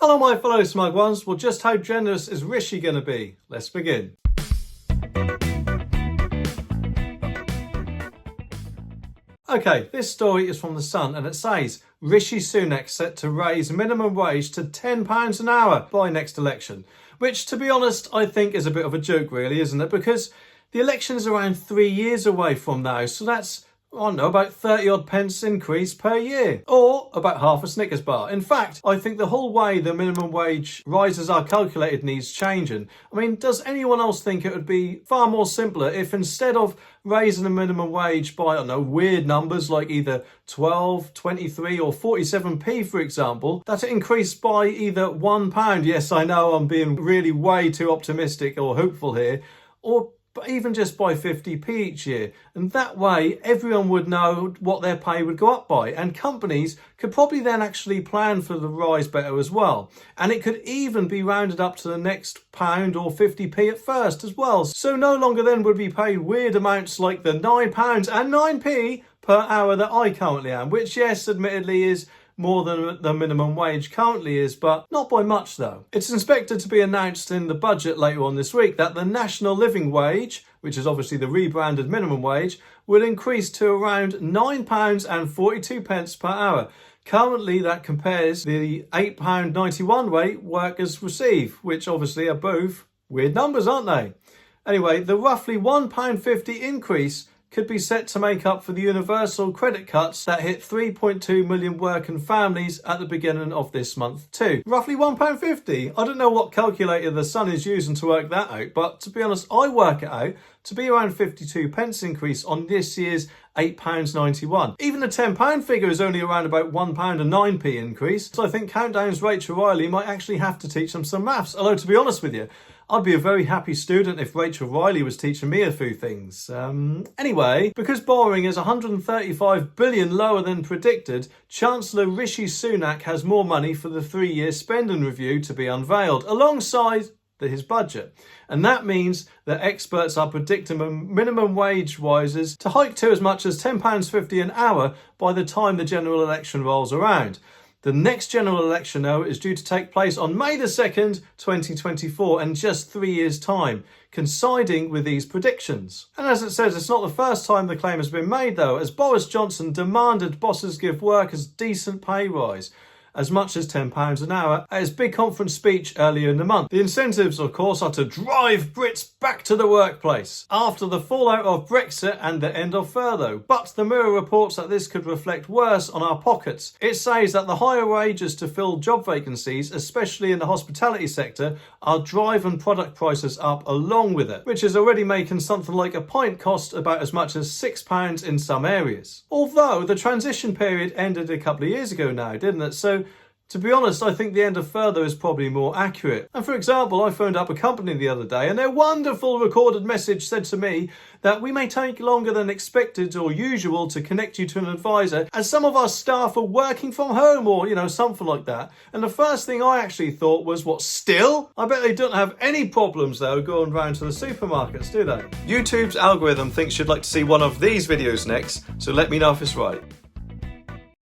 Hello my fellow smug ones, well just how generous is Rishi going to be? Let's begin. Okay, this story is from The Sun and it says Rishi Sunak set to raise minimum wage to £10 an hour by next election. Which, to be honest, I think is a bit of a joke really, isn't it? Because the election is around 3 years away from now, so that's, I don't know, about 30 odd pence increase per year, or about half a Snickers bar. In fact, I think the whole way the minimum wage rises are calculated needs changing. I mean, does anyone else think it would be far more simpler if instead of raising the minimum wage by, I don't know, weird numbers like either 12, 23 or 47p, for example, that it increased by either £1, yes, I know I'm being really way too optimistic or hopeful here, or but even just by 50p each year. And that way everyone would know what their pay would go up by, and companies could probably then actually plan for the rise better as well. And it could even be rounded up to the next pound or 50p at first as well. So no longer then would be paid weird amounts like the £9 and 9p per hour that I currently am, which yes, admittedly is more than the minimum wage currently is, but not by much though. It's expected to be announced in the budget later on this week that the national living wage, which is obviously the rebranded minimum wage, will increase to around £9.42 per hour. Currently that compares the £8.91 rate workers receive, which obviously are both weird numbers, aren't they? Anyway, the roughly £1.50 increase could be set to make up for the universal credit cuts that hit 3.2 million working families at the beginning of this month too. Roughly £1.50. I don't know what calculator the Sun is using to work that out, but to be honest, I work it out to be around 52 pence increase on this year's £8.91. Even the £10 figure is only around about £1 and 9p increase, so I think Countdown's Rachel Riley might actually have to teach them some maths. Although to be honest with you, I'd be a very happy student if Rachel Riley was teaching me a few things. Anyway, because borrowing is 135 billion lower than predicted, Chancellor Rishi Sunak has more money for the 3-year spending review to be unveiled, alongside his budget. And that means that experts are predicting minimum wage rises to hike to as much as £10.50 an hour by the time the general election rolls around. The next general election, though, is due to take place on May the 2nd, 2024, in just 3 years' time, coinciding with these predictions. And as it says, it's not the first time the claim has been made, though, as Boris Johnson demanded bosses give workers decent pay rise, as much as £10 an hour, at his big conference speech earlier in the month. The incentives, of course, are to drive Brits back to the workplace after the fallout of Brexit and the end of furlough. But the Mirror reports that this could reflect worse on our pockets. It says that the higher wages to fill job vacancies, especially in the hospitality sector, are driving product prices up along with it, which is already making something like a pint cost about as much as £6 in some areas. Although the transition period ended a couple of years ago now, didn't it? So to be honest, I think the end of furlough is probably more accurate. And for example, I phoned up a company the other day and their wonderful recorded message said to me that we may take longer than expected or usual to connect you to an advisor as some of our staff are working from home or, you know, something like that. And the first thing I actually thought was, what, still? I bet they don't have any problems though going round to the supermarkets, do they? YouTube's algorithm thinks you'd like to see one of these videos next, so let me know if it's right.